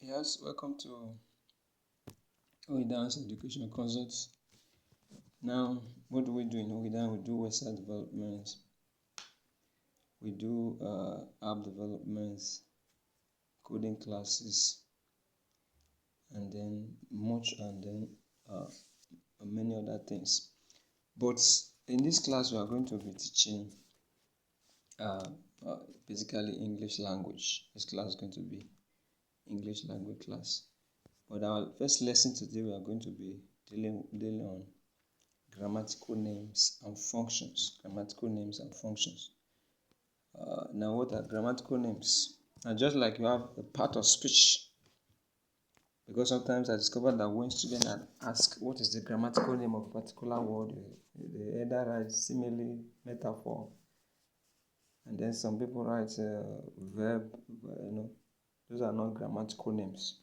Yes, welcome to Oidan's Education Consults. Now, what do we do in Oidan? We do website development, we do app developments, coding classes, and then many other things. But in this class, we are going to be teaching basically English language. This class is going to be English language class. But our first lesson today, we are going to be dealing on grammatical names and functions. Grammatical names and functions. Now, what are grammatical names? And just like you have a part of speech, because sometimes I discovered that when students ask what is the grammatical name of a particular word, they either write simile, metaphor, and then some people write verb. Those are not grammatical names.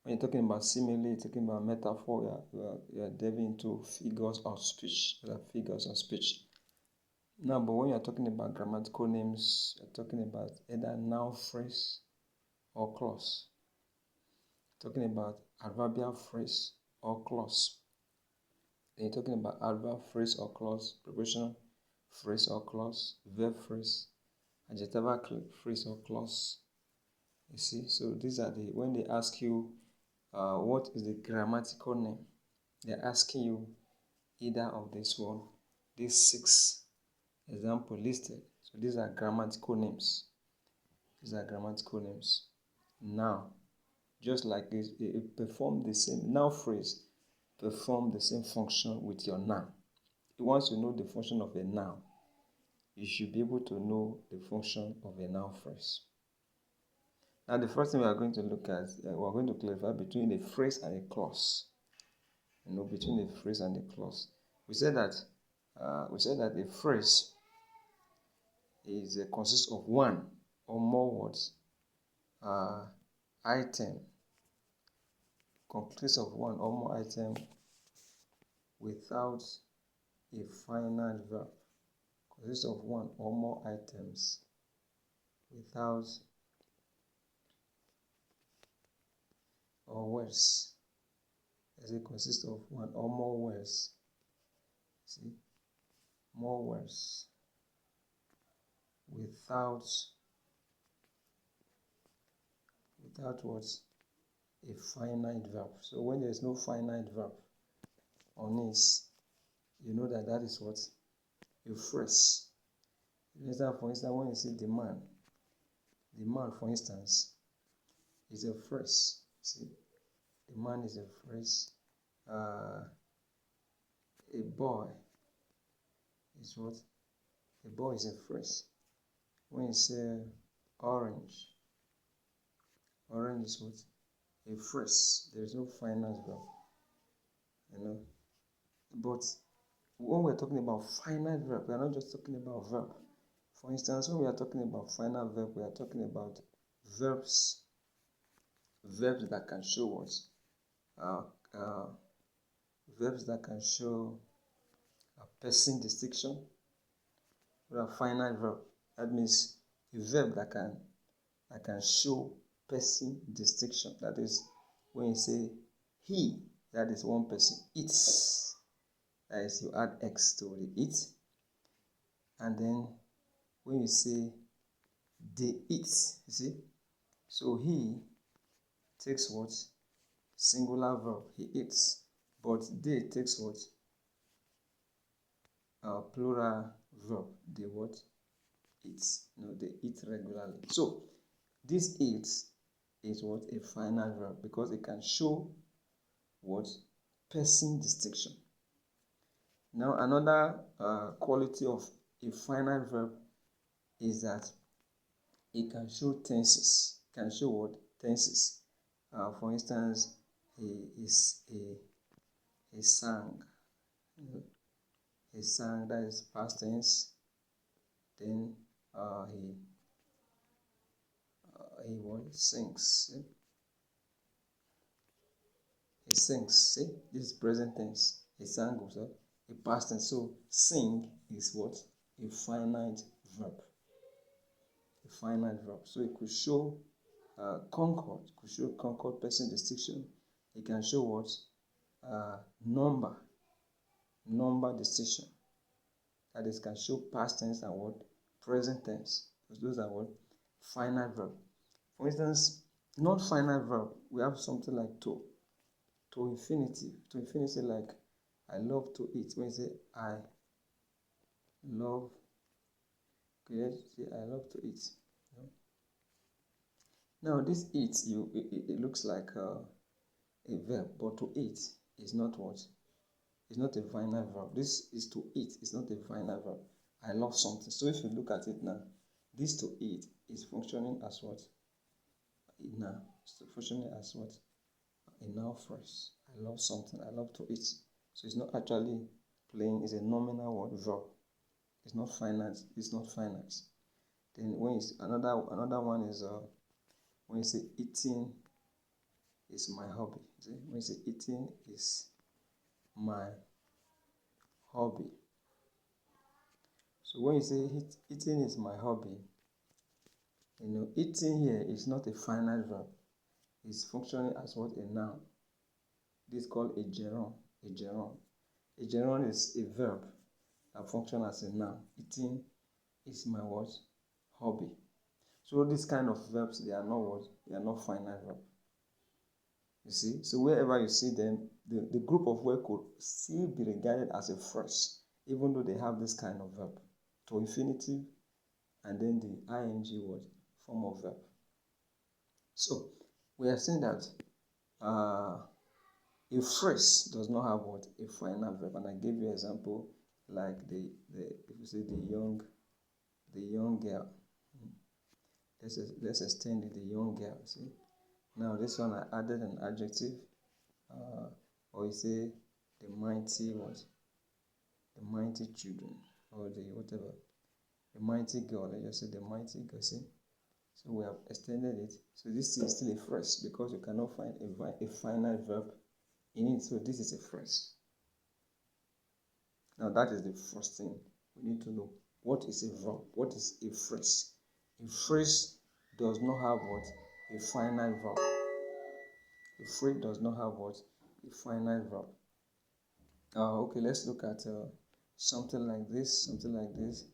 When you're talking about simile, you're talking about metaphor, you are delving into figures of speech. Those are figures of speech. Now, but when you're talking about grammatical names, you're talking about either noun phrase or clause. You're talking about adverbial phrase or clause. Then you're talking about adverb phrase or clause, prepositional phrase or clause, verb phrase, adjectival phrase or clause. You see, so these are when they ask you what is the grammatical name, they're asking you either of these 6 example listed. So these are grammatical names. These are grammatical names. Now, just like this, it perform the same noun phrase, perform the same function with your noun. Once you know the function of a noun, you should be able to know the function of a noun phrase. Now, the first thing we are going to look at, we are going to clarify between a phrase and a clause. Between a phrase and a clause. We said that a phrase consists of one or more words, item, consists of one or more item without a final verb. Consists of one or more items without or words. As it consists of one or more words. See, more words without what? A finite verb. So when there is no finite verb on it, you know that is what? A phrase. For instance, when you say demand, for instance, is a phrase. See, demand is a phrase. A boy is what? A boy is a phrase. When you say orange is what? A phrase. There is no finite verb. But when we're talking about finite verb, we are not just talking about verb. For instance, when we are talking about finite verb, we are talking about verbs that can show what? Verbs that can show a person distinction. We have finite verb. That means a verb that can show person distinction. That is when you say he, that is one person. Eats, that is you add X to the eat. And then when you say they eat, you see, so he takes what? Singular verb, he eats. But they takes what? Plural verb, they what? Eat. They eat regularly. So this eat is what? A finite verb, because it can show what? Person distinction. Now, another quality of a finite verb is that it can show tenses. It can show what? Tenses. For instance, he sang. He sang, that is past tense. Then he what? Sings. See? He sings. See? This is present tense. He sang also. A past tense. So sing is what? A finite verb. A finite verb. So it could show concord, could show concord person distinction. It can show what? Number distinction. That is, can show past tense and what? Present tense. Because those are what? Finite verb. For instance, non-finite verb, we have something like to infinitive. To infinitive, like I love to eat. When you say I love, okay, let's say I love to eat. Now this eat, it looks like a verb, but to eat is not what? It's not a finite verb. This is to eat. It's not a finite verb. I love something. So if you look at it now, this to eat is functioning as what? A noun. It's functioning as what? A noun phrase. I love something. I love to eat. So it's not actually playing. It's a nominal word verb. It's not finite. It's not finite. Then when it's another one is when you say eating is my hobby. See? When you say eating is my hobby. So when you say eating is my hobby, eating here is not a finite verb. It's functioning as what? A noun. This is called a gerund. A gerund. A gerund is a verb that functions as a noun. Eating is my what? Hobby. So these kind of verbs, they are not what? They are not finite verbs. You see? So wherever you see them, the group of words could still be regarded as a phrase, even though they have this kind of verb. To infinitive, and then the ing word, form of verb. So we are saying that a phrase does not have what? A finite verb. And I gave you an example like if you say the young girl. Let's extend it, the young girl. See? Now this one I added an adjective, or you say the mighty what? The mighty children, or the whatever. The mighty girl, let's just say the mighty girl. See? So we have extended it. So this is still a phrase because you cannot find a finite verb in it. So this is a phrase. Now that is the first thing we need to know. What is a verb? What is a phrase? A phrase does not have what? A finite verb. A phrase does not have what? A finite verb. Okay, let's look at something like this. Something like this.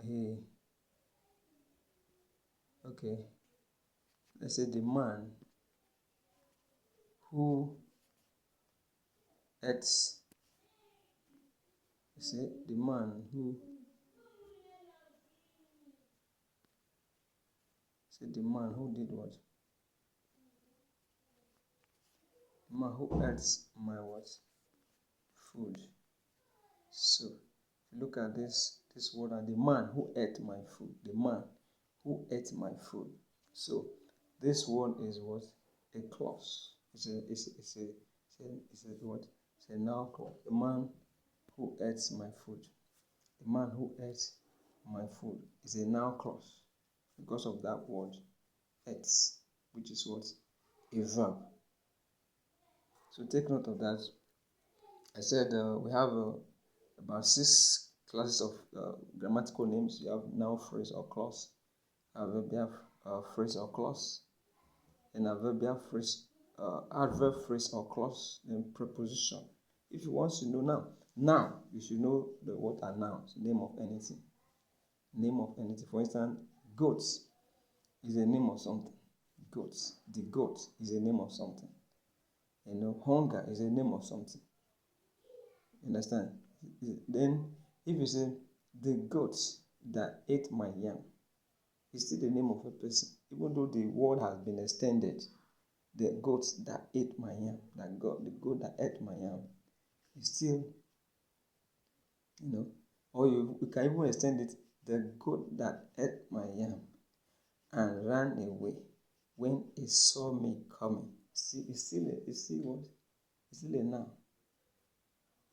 Hey. Okay. Let's say the man who ate. See, the man who. See, the man who did what? The man who ate my what? Food. So, if you look at this word, and the man who ate my food. The man who ate my food. So, this word is what? A clause. It's a what? It's a noun clause. The man who ate my food. The man who ate my food is a noun clause because of that word ate, which is what? A verb. So take note of that. I said we have about 6 classes of grammatical names. You have noun, phrase, or clause. Adverbial phrase or clause. And adverbial phrase, adverb phrase or clause. Then preposition. If you want to know now you should know what are nouns. Name of anything. Name of anything. For instance, goats is a name of something. Goats. The goat is a name of something. Hunger is a name of something. You understand? Then, if you say, the goat that ate my yam, it's still the name of a person. Even though the word has been extended, the goat that ate my yam, the goat that ate my yam, is still, or you can even extend it, the goat that ate my yam and ran away when it saw me coming. See, it's still what? It's still a noun.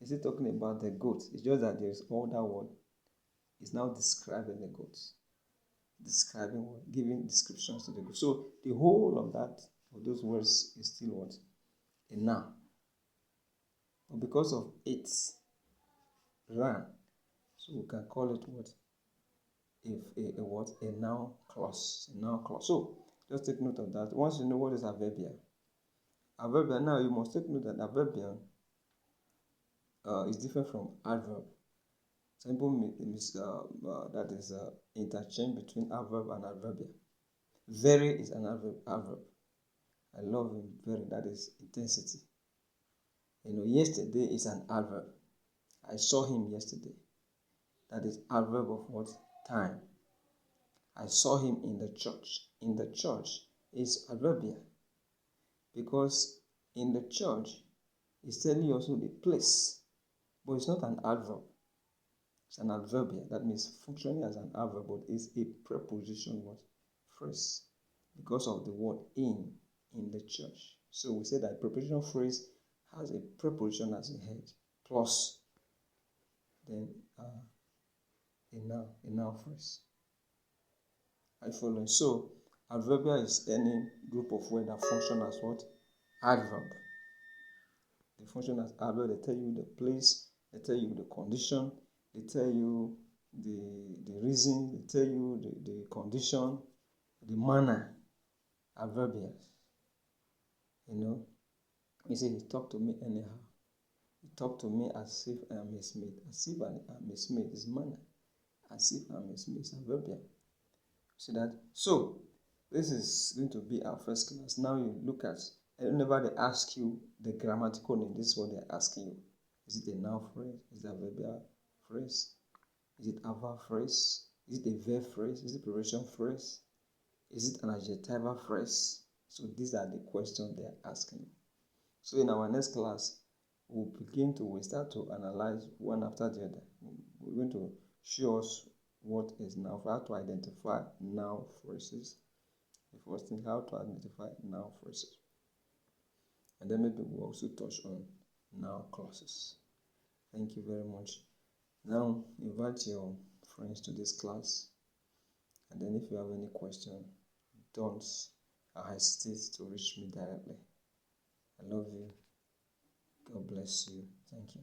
Is it talking about the goat? It's just that there's all that word. It's now describing the goat. Describing what? Giving descriptions to the goat. So the whole of that, of those words, is still what? A noun. But because of it, ran. So we can call it what? If a what? A noun clause. A noun clause. So just take note of that. Once you know what is adverbial. Adverbial, now you must take note that adverbial is different from adverb. Some people that is interchange between adverb and adverbial. Very is an adverb. I love him very. That is intensity. Yesterday is an adverb. I saw him yesterday. That is adverb of what? Time. I saw him in the church. In the church is adverbial. Because in the church, it's telling you also the place. But it's not an adverb. It's an adverbial. That means functioning as an adverb, but it's a preposition what? Phrase. Because of the word in the church. So we say that preposition phrase has a preposition as a head plus then a noun phrase. Are you following? So adverbial is any group of words that function as what? Adverb. They function as adverb. They tell you the place, they tell you the condition, they tell you the reason, they tell you the condition, the manner. Adverbials. You say he talked to me anyhow. He talked to me as if I am his mate. As if I am his mate is manner. As if I am his mate is adverbial. See that? So this is going to be our first class. Now you look at, whenever they ask you the grammatical name, this is what they're asking you. Is it a noun phrase? Is it a adverbial phrase? Is it adverb phrase? Is it a verb phrase? Is it a preposition phrase? Is it an adjectival phrase? So these are the questions they are asking you. So in our next class, we start to analyze one after the other. We're going to show us what is noun, how to identify noun phrases. The first thing, how to identify noun phrases. And then maybe we'll also touch on noun clauses. Thank you very much. Now, invite your friends to this class. And then if you have any question, don't hesitate to reach me directly. I love you. God bless you. Thank you.